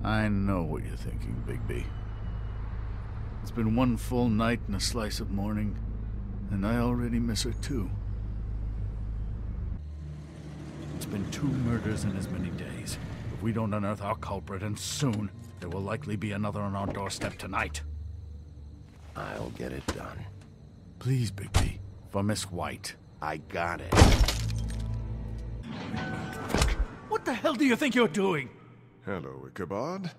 I know what you're thinking, Bigby. It's been one full night and a slice of morning, and I already miss her too. It's been 2 murders in as many days. If we don't unearth our culprit, and soon, there will likely be another on our doorstep tonight. I'll get it done. Please, Bigby, for Miss White. I got it. What the hell do you think you're doing? Hello, Ichabod.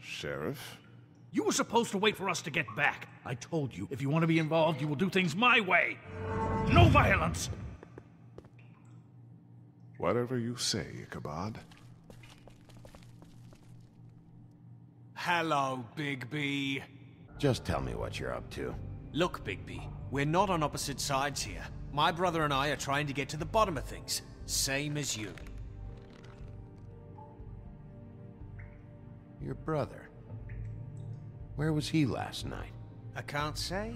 Sheriff. You were supposed to wait for us to get back. I told you, if you want to be involved, you will do things my way. No violence! Whatever you say, Ichabod. Hello, Bigby. Just tell me what you're up to. Look, Bigby, we're not on opposite sides here. My brother and I are trying to get to the bottom of things. Same as you. Your brother. Where was he last night? I can't say.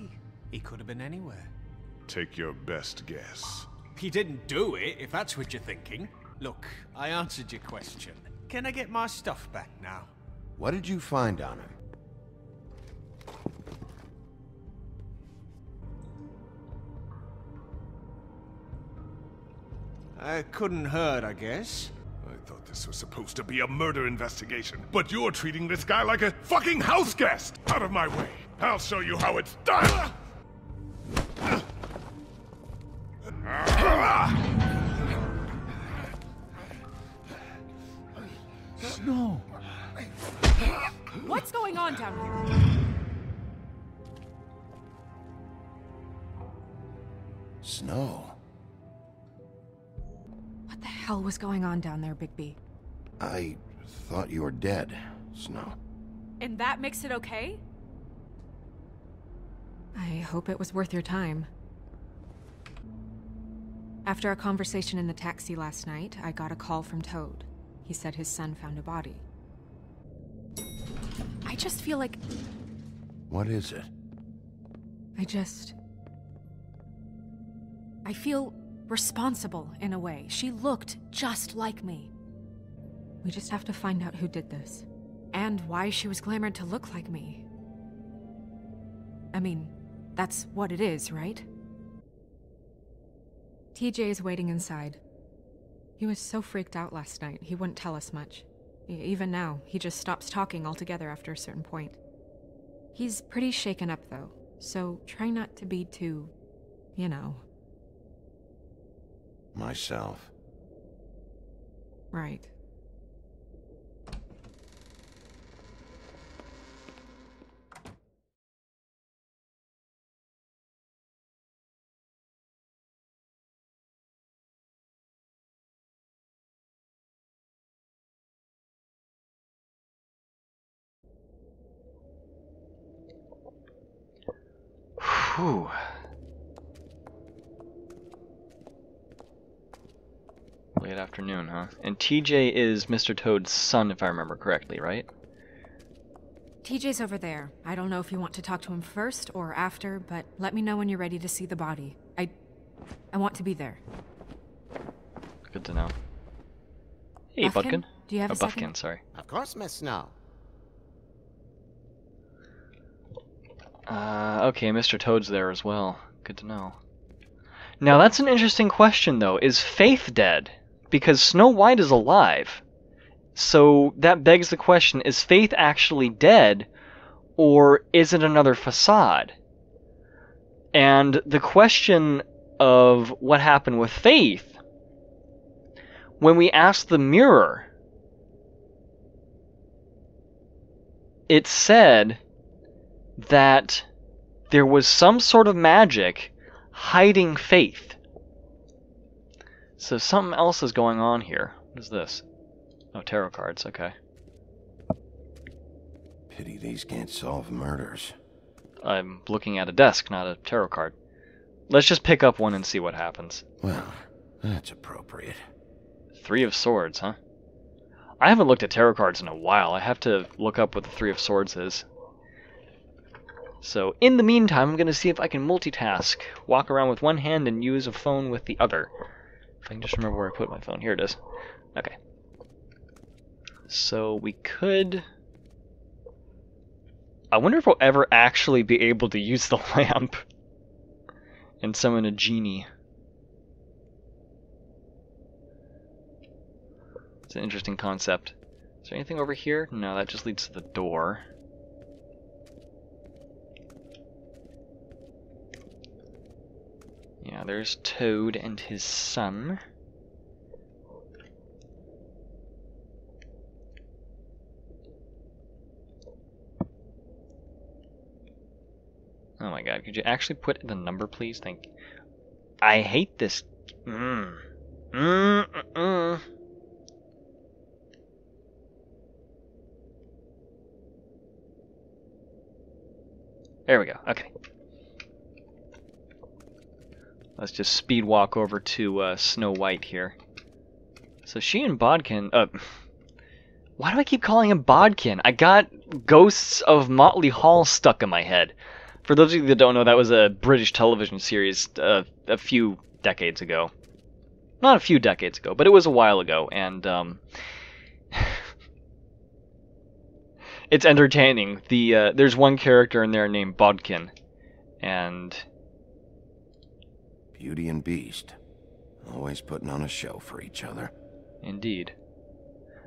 He could have been anywhere. Take your best guess. He didn't do it, if that's what you're thinking. Look, I answered your question. Can I get my stuff back now? What did you find on him? Couldn't hurt, I guess. I thought this was supposed to be a murder investigation, but you're treating this guy like a fucking house guest! Out of my way! I'll show you how it's done! Snow! What's going on down here? Snow. What the hell was going on down there, Bigby? I thought you were dead, Snow. And that makes it okay? I hope it was worth your time. After our conversation in the taxi last night, I got a call from Toad. He said his son found a body. I just feel like... What is it? I feel responsible in a way. She looked just like me. We just have to find out who did this. And why she was glamored to look like me. I mean, that's what it is, right? TJ is waiting inside. He was so freaked out last night, he wouldn't tell us much. Even now, he just stops talking altogether after a certain point. He's pretty shaken up, though, so try not to be too, you know. Myself. Right. Whew. Late afternoon, huh? And TJ is Mr. Toad's son, if I remember correctly, right? TJ's over there. I don't know if you want to talk to him first or after, but let me know when you're ready to see the body. I want to be there. Good to know. Hey, Buffkin? Buffkin. Do you have a second? Buffkin, sorry. Of course, Miss Snow. Okay, Mr. Toad's there as well. Good to know. Now, that's an interesting question, though. Is Faith dead? Because Snow White is alive. So that begs the question, is Faith actually dead, or is it another facade? And the question of what happened with Faith, when we asked the mirror, it said that there was some sort of magic hiding Faith. So something else is going on here. What is this? Oh, tarot cards, okay. Pity these can't solve murders. I'm looking at a desk, not a tarot card. Let's just pick up one and see what happens. Well, that's appropriate. 3 of Swords, huh? I haven't looked at tarot cards in a while. I have to look up what the 3 of Swords is. So, in the meantime, I'm going to see if I can multitask. Walk around with one hand and use a phone with the other. If I can just remember where I put my phone. Here it is. Okay. So, we could I wonder if we'll ever actually be able to use the lamp and summon a genie. It's an interesting concept. Is there anything over here? No, that just leads to the door. Yeah, there's Toad and his son. Oh my god, could you actually put the number, please? Thank you. I hate this. There we go, okay. Let's just speed walk over to Snow White here. So she and Bodkin... why do I keep calling him Bodkin? I got Ghosts of Motley Hall stuck in my head. For those of you that don't know, that was a British television series a few decades ago. Not a few decades ago, but it was a while ago, and it's entertaining. There's one character in there named Bodkin, and... Beauty and Beast. Always putting on a show for each other. Indeed.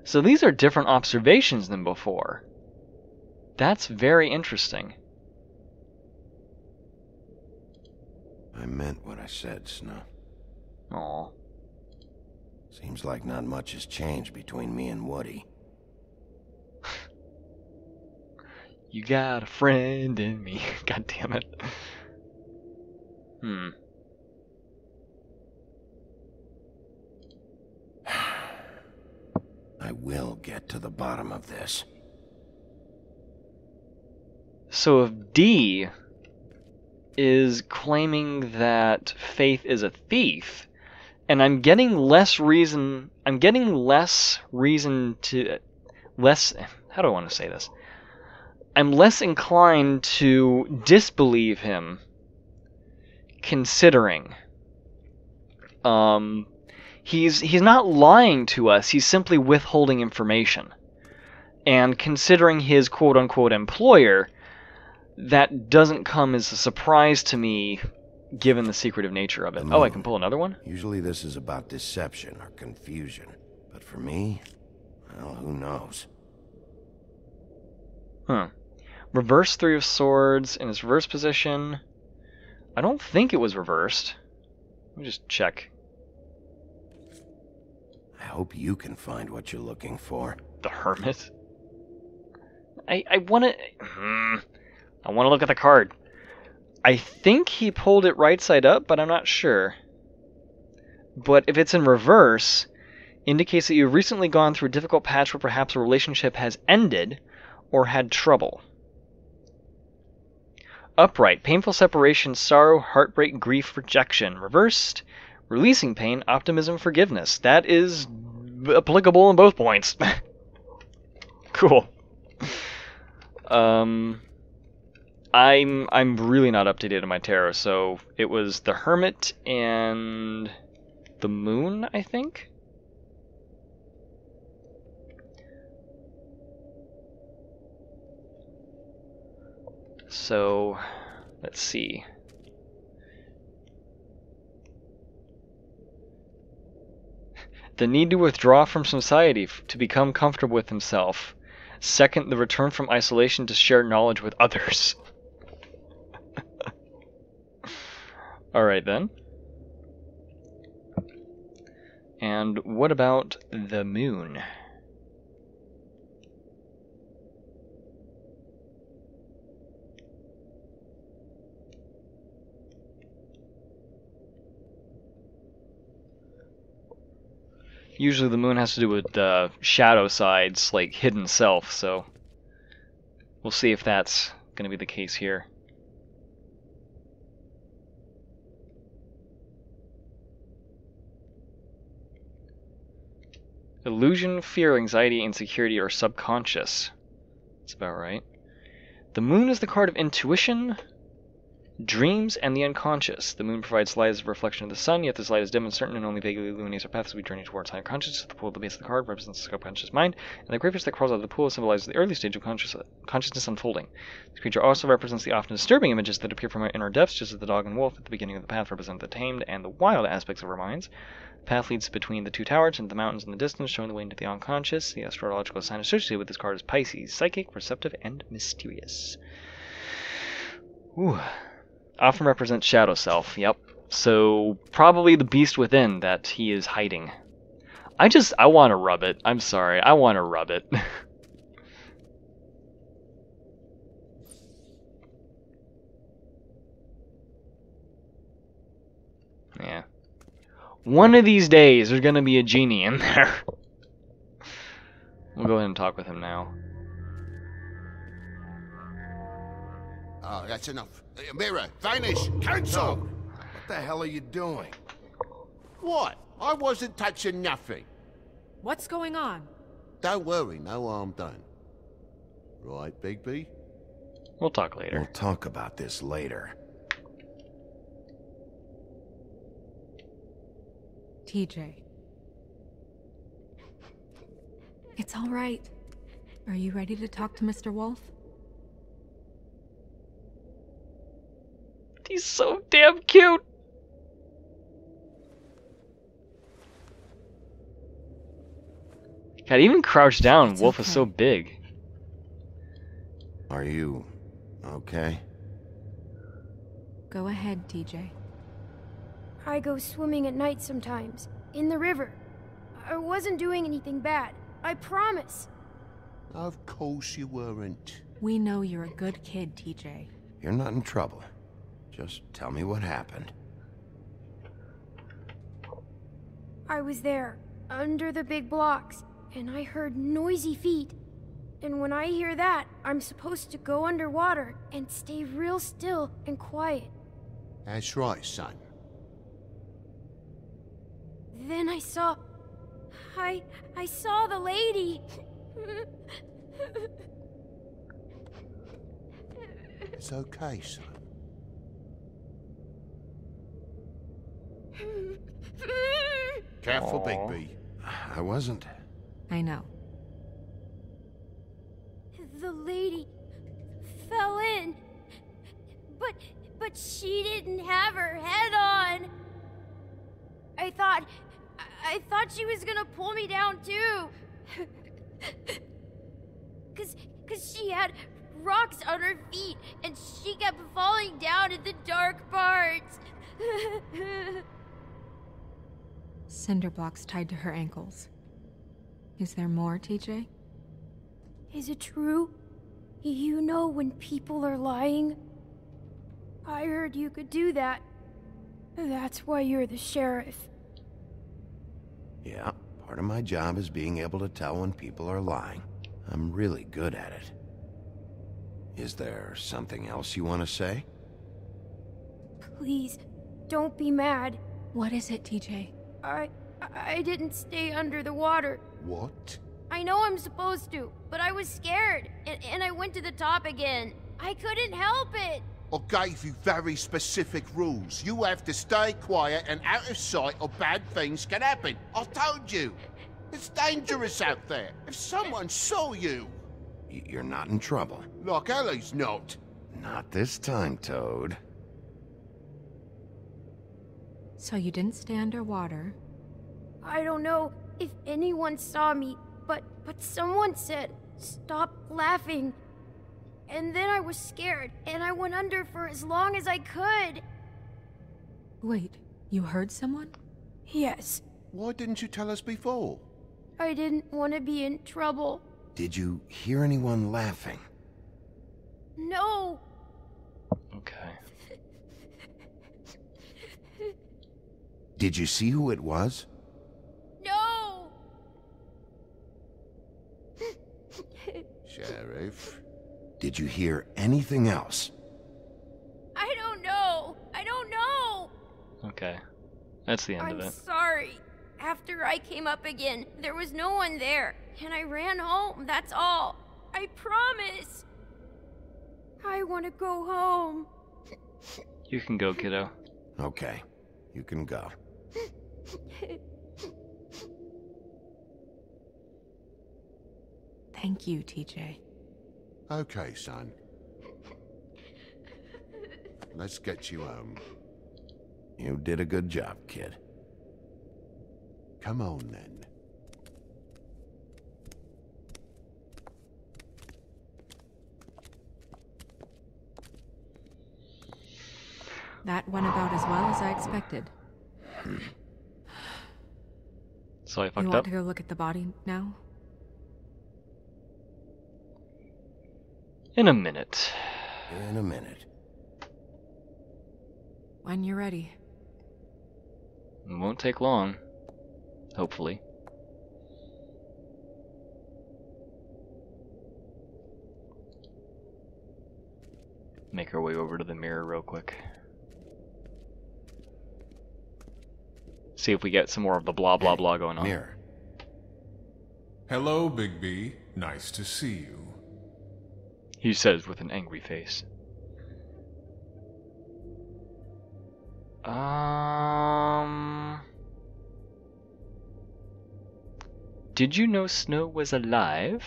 So these are different observations than before. That's very interesting. I meant what I said, Snow. Aw. Seems like not much has changed between me and Woody. You got a friend in me. God damn it. I will get to the bottom of this. So if D is claiming that Faith is a thief, and I'm getting less reason how do I want to say this? I'm less inclined to disbelieve him, considering he's not lying to us, he's simply withholding information. And considering his quote-unquote employer, that doesn't come as a surprise to me, given the secretive nature of it. Oh, I can pull another one? Usually this is about deception or confusion. But for me, well, who knows? Reverse Three of Swords in its reverse position. I don't think it was reversed. Let me just check. I hope you can find what you're looking for. The Hermit? I want to... I want to look at the card. I think he pulled it right side up, but I'm not sure. But if it's in reverse, indicates that you've recently gone through a difficult patch where perhaps a relationship has ended or had trouble. Upright, painful separation, sorrow, heartbreak, grief, rejection. Reversed, releasing pain, optimism, forgiveness. That is applicable in both points. Cool. I'm really not up to date on my tarot, so it was the Hermit and the Moon, I think? So, let's see. The need to withdraw from society to become comfortable with himself. Second, the return from isolation to share knowledge with others. Alright then. And what about the Moon? Usually the Moon has to do with shadow sides, like hidden self, so we'll see if that's going to be the case here. Illusion, fear, anxiety, insecurity, or subconscious. That's about right. The Moon is the card of intuition, Dreams and the unconscious. The moon provides light as a reflection of the sun, yet this light is dim and certain and only vaguely illuminates our path as we journey towards higher consciousness. The pool at the base of the card represents the subconscious mind, and the crayfish that crawls out of the pool symbolizes the early stage of consciousness unfolding. This creature also represents the often disturbing images that appear from our inner depths, just as the dog and wolf at the beginning of the path represent the tamed and the wild aspects of our minds. The path leads between the two towers into the mountains in the distance, showing the way into the unconscious. The astrological sign associated with this card is Pisces, psychic, receptive, and mysterious. Ooh. Often represents shadow self, yep. So, probably the beast within that he is hiding. I want to rub it. I'm sorry, I want to rub it. Yeah. One of these days, there's gonna be a genie in there. We'll go ahead and talk with him now. Oh, that's enough. Mirror, vanish, cancel! What the hell are you doing? What? I wasn't touching nothing. What's going on? Don't worry, no harm done. Right, Bigby? We'll talk later. We'll talk about this later. TJ. It's all right. Are you ready to talk to Mr. Wolf? He's so damn cute. God, even crouched down, It's Wolf is okay. so big. Are you okay? Go ahead, TJ. I go swimming at night sometimes, in the river. I wasn't doing anything bad, I promise. Of course you weren't. We know you're a good kid, TJ. You're not in trouble. Just tell me what happened. I was there, under the big blocks, and I heard noisy feet. And when I hear that, I'm supposed to go underwater and stay real still and quiet. That's right, son. Then I saw the lady. It's okay, son. Careful, Aw. Bigby. I wasn't. I know. The lady fell in. But she didn't have her head on. I thought she was gonna pull me down too. Cause she had rocks on her feet and she kept falling down in the dark parts. Cinder blocks tied to her ankles. Is there more, TJ? Is it true? You know when people are lying? I heard you could do that. That's why you're the sheriff. Yeah, part of my job is being able to tell when people are lying. I'm really good at it. Is there something else you want to say? Please, don't be mad. What is it, TJ? I didn't stay under the water. What? I know I'm supposed to, but I was scared, and I went to the top again. I couldn't help it. I gave you very specific rules. You have to stay quiet and out of sight or bad things can happen. I told you. It's dangerous out there. If someone saw you... You're not in trouble. Like Ellie's not. Not this time, Toad. So you didn't stay underwater. I don't know if anyone saw me, but someone said, "Stop laughing." And then I was scared, and I went under for as long as I could. Wait, you heard someone? Yes, Why didn't you tell us before? I didn't want to be in trouble. Did you hear anyone laughing? No, Okay. Did you see who it was? no. Sheriff? Did you hear anything else? I don't know. I don't know. Okay. That's the end I'm of it. sorry. After I came up again, there was no one there, and I ran home, that's all. I promise. I want to go home. You can go, kiddo. Okay, you can go. Thank you, TJ. Okay, son. Let's get you home. You did a good job, kid. Come on, then. That went about as well as I expected. So I You fucked want up? to go look at the body now? In a minute. In a minute. When you're ready. It won't take long. Hopefully. Make our way over to the mirror real quick. See if we get some more of the blah blah blah going on. Mirror. Hello, Big B. Nice to see you. He says with an angry face. Did you know Snow was alive?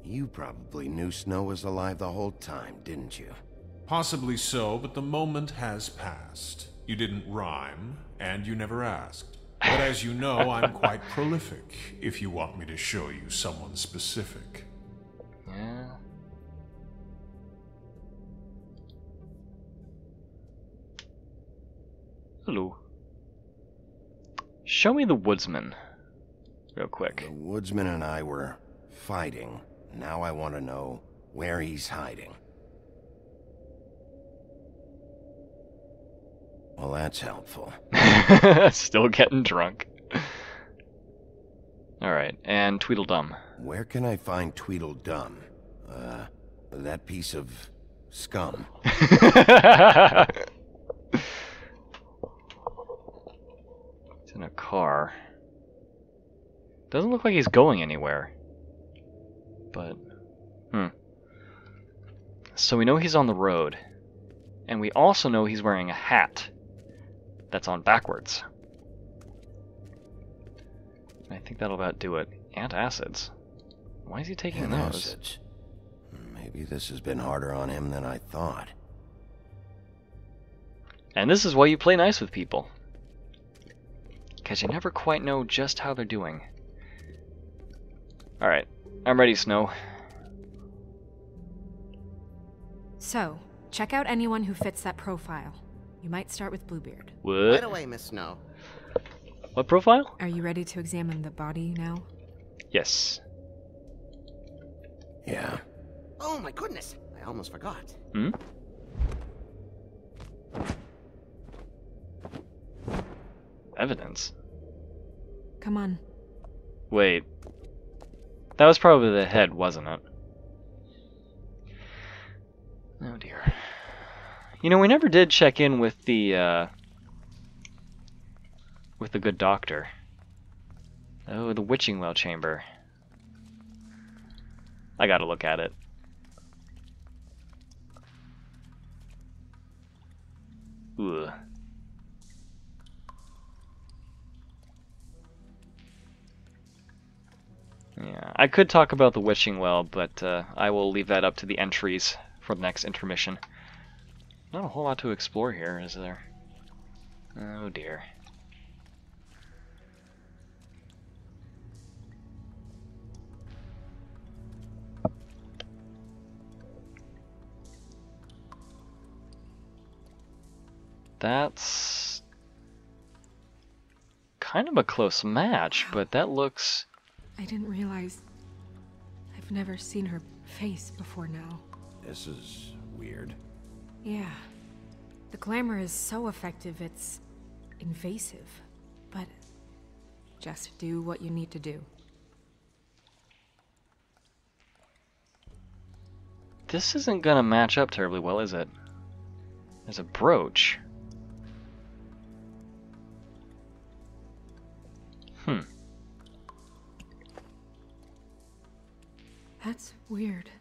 You probably knew Snow was alive the whole time, didn't you? Possibly so, but the moment has passed. You didn't rhyme, and you never asked. But as you know, I'm quite prolific, if you want me to show you someone specific. Yeah. Hello. Show me the woodsman. Real quick. The woodsman and I were fighting. Now I want to know where he's hiding. Well, that's helpful. Still getting drunk. Alright, and Tweedledum. Where can I find Tweedledum? That piece of scum. He's in a car. Doesn't look like he's going anywhere. But, So we know he's on the road. And we also know he's wearing a hat that's on backwards. I think that'll about do it. And acids. Why is he taking those? Acids. Maybe this has been harder on him than I thought. And this is why you play nice with people. Because you never quite know just how they're doing. Alright, I'm ready, Snow. So, check out anyone who fits that profile. You might start with Bluebeard. What? Right away, Miss Snow. What profile? Are you ready to examine the body now? Yes. Yeah. Oh my goodness, I almost forgot. Hmm? Evidence? Come on. Wait. That was probably the head, wasn't it? Oh dear. You know, we never did check in with the good doctor. Oh, the witching well chamber. I gotta look at it. Ugh. Yeah, I could talk about the witching well, but I will leave that up to the entries for the next intermission. Not a whole lot to explore here, is there? Oh dear. That's kind of a close match, but that looks... I didn't realize... I've never seen her face before now. This is weird. Yeah. The glamour is so effective, it's invasive. But just do what you need to do. This isn't gonna match up terribly well, is it? There's a brooch. That's weird.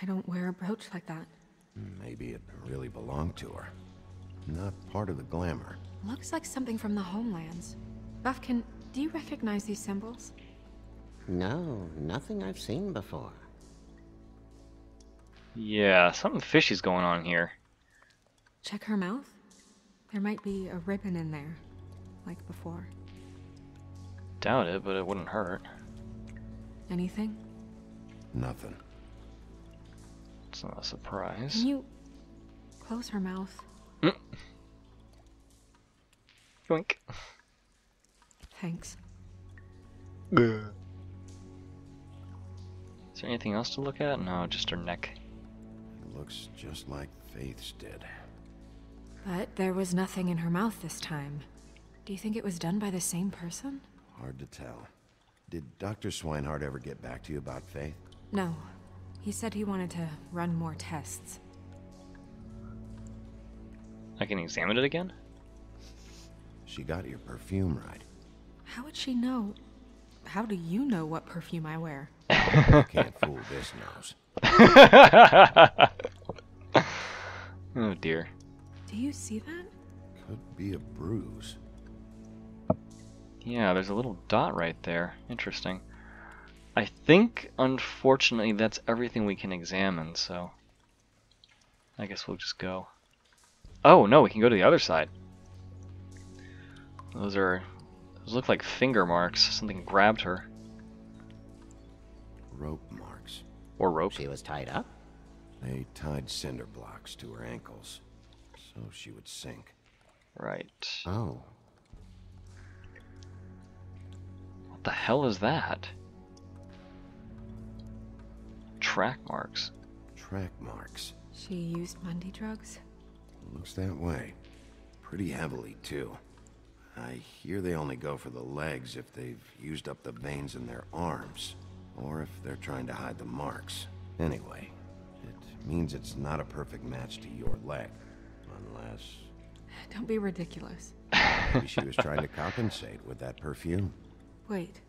I don't wear a brooch like that. Maybe it really belonged to her. Not part of the glamour. Looks like something from the homelands. Buffkin, do you recognize these symbols? No, nothing I've seen before. Yeah, something fishy's going on here. Check her mouth. There might be a ribbon in there, like before. Doubt it, but it wouldn't hurt. Anything? Nothing. It's not a surprise. Can you close her mouth? Yoink. Thanks. Is there anything else to look at? No, just her neck. It looks just like Faith's did. But there was nothing in her mouth this time. Do you think it was done by the same person? Hard to tell. Did Dr. Swinehart ever get back to you about Faith? No. He said he wanted to run more tests. I can examine it again? She got your perfume right. How would she know? How do you know what perfume I wear? You can't fool this nose. Oh dear. Do you see that? Could be a bruise. Yeah, there's a little dot right there. Interesting. I think, unfortunately, that's everything we can examine, so I guess we'll just go. Oh, no, we can go to the other side. Those look like finger marks. Something grabbed her. Rope marks. Or rope. She was tied up? They tied cinder blocks to her ankles, so she would sink. Right. Oh. What the hell is that? Track marks. Track marks. She used Mundy drugs? Looks that way. Pretty heavily, too. I hear they only go for the legs if they've used up the veins in their arms, or if they're trying to hide the marks. Anyway, it means it's not a perfect match to your leg, unless... Don't be ridiculous. Maybe she was trying to compensate with that perfume. Wait.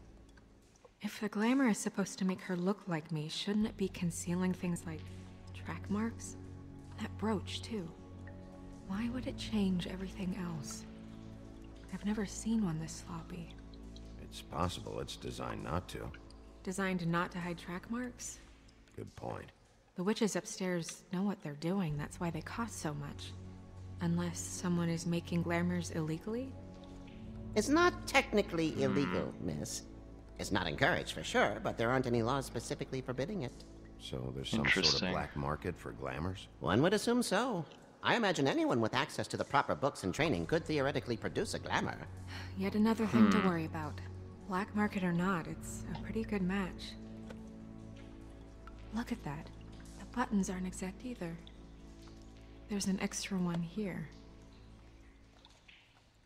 If the glamour is supposed to make her look like me, shouldn't it be concealing things like track marks? That brooch, too. Why would it change everything else? I've never seen one this sloppy. It's possible it's designed not to. Designed not to hide track marks? Good point. The witches upstairs know what they're doing, that's why they cost so much. Unless someone is making glamours illegally? It's not technically illegal, miss. It's not encouraged for sure, but there aren't any laws specifically forbidding it. So there's some sort of black market for glamours? One would assume so. I imagine anyone with access to the proper books and training could theoretically produce a glamour. Yet another thing to worry about. Black market or not, it's a pretty good match. Look at that. The buttons aren't exact either. There's an extra one here.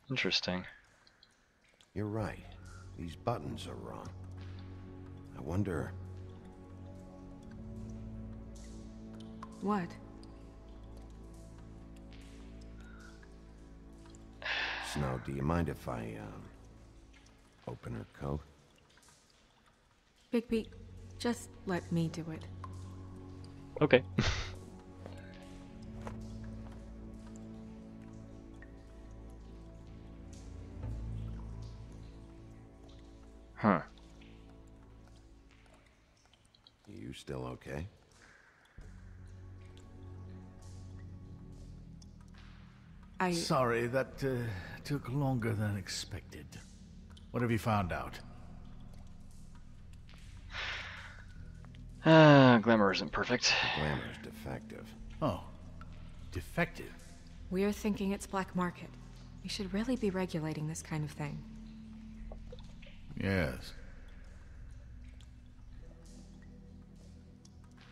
Interesting. You're right. These buttons are wrong. I wonder... What? Snow, do you mind if I, open her coat? Bigby, just let me do it. Okay. Huh. You still okay? Sorry, that took longer than expected. What have you found out? Glamour isn't perfect. Glamour's defective. Oh, defective. We're thinking it's black market. We should really be regulating this kind of thing. Yes.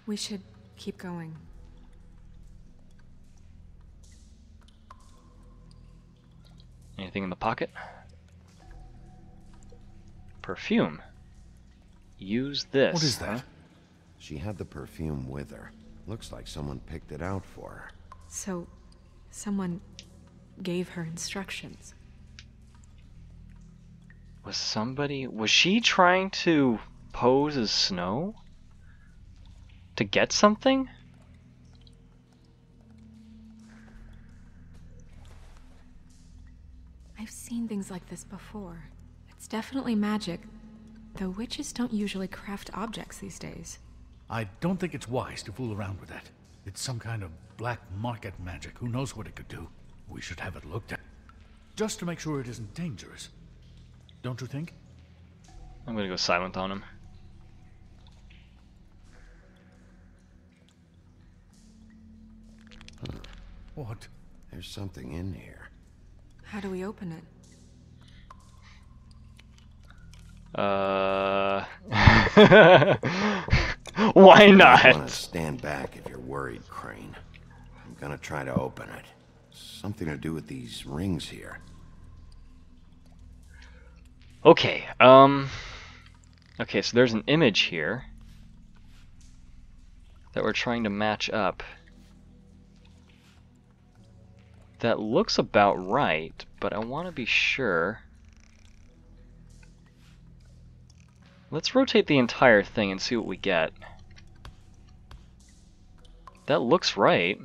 We should keep going. Anything in the pocket? Perfume. Use this. What is that? Huh? She had the perfume with her. Looks like someone picked it out for her. So, someone gave her instructions. Was she trying to pose as Snow? To get something? I've seen things like this before. It's definitely magic, though witches don't usually craft objects these days. I don't think it's wise to fool around with that. It's some kind of black market magic. Who knows what it could do? We should have it looked at. Just to make sure it isn't dangerous. Don't you think? I'm gonna go silent on him. What? There's something in here. How do we open it? Why You not? want to stand back if you're worried, Crane. I'm gonna try to open it. Something to do with these rings here. Okay, okay, so there's an image here that we're trying to match up. That looks about right, but I want to be sure. Let's rotate the entire thing and see what we get. That looks right.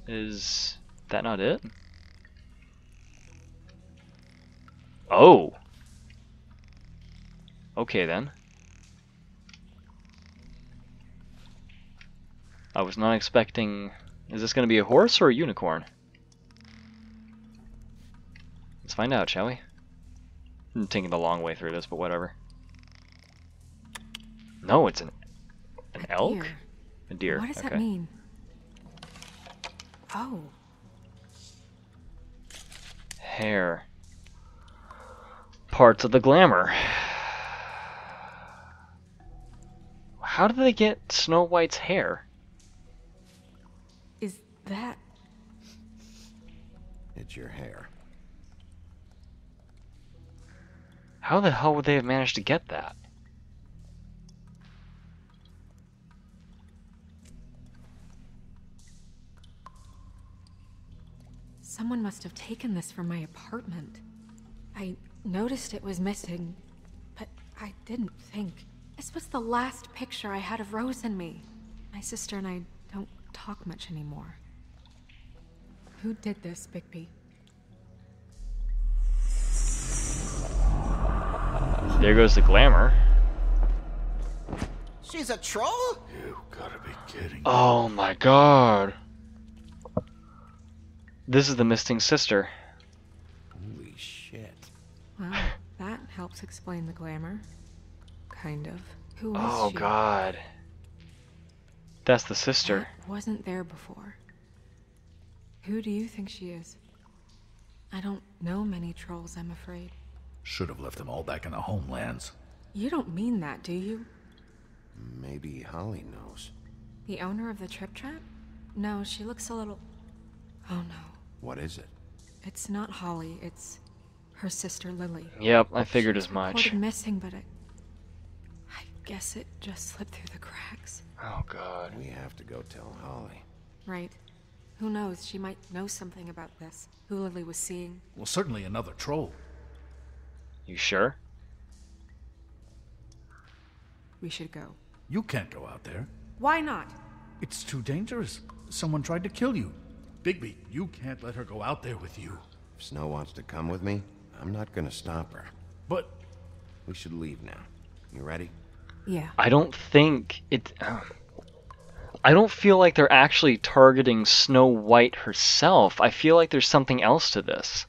Is that not it? Oh! Okay then. I was not expecting... Is this going to be a horse or a unicorn? Let's find out, shall we? I'm taking the long way through this, but whatever. No, it's an elk? Deer. A deer. What does okay. that mean? Oh. Hair. Parts of the glamour. How did they get Snow White's hair? Is that... It's your hair. How the hell would they have managed to get that? Someone must have taken this from my apartment. I noticed it was missing, but I didn't think. This was the last picture I had of Rose and me. My sister and I don't talk much anymore. Who did this, Bigby? There goes the glamour. She's a troll? You gotta be kidding. Oh my god. This is the missing sister. Holy shit. Well, that helps explain the glamour. Kind of. Who is Oh she? god. That's the sister. That wasn't there before. Who do you think she is? I don't know many trolls, I'm afraid. Should have left them all back in the homelands. You don't mean that, do you? Maybe Holly knows. The owner of the Trip Trap? No, she looks a little... Oh no. What is it? It's not Holly, it's her sister Lily. Yep, I figured She was as much. reported missing, but I guess it just slipped through the cracks. Oh god. We have to go tell Holly. Right. Who knows, she might know something about this. Who Lily was seeing. Well, certainly another troll. You sure? We should go. You can't go out there. Why not? It's too dangerous. Someone tried to kill you. Bigby, you can't let her go out there with you. If Snow wants to come with me, I'm not gonna stop her. But We should leave now. You ready? Yeah. I don't think it... I don't feel like they're actually targeting Snow White herself. I feel like there's something else to this.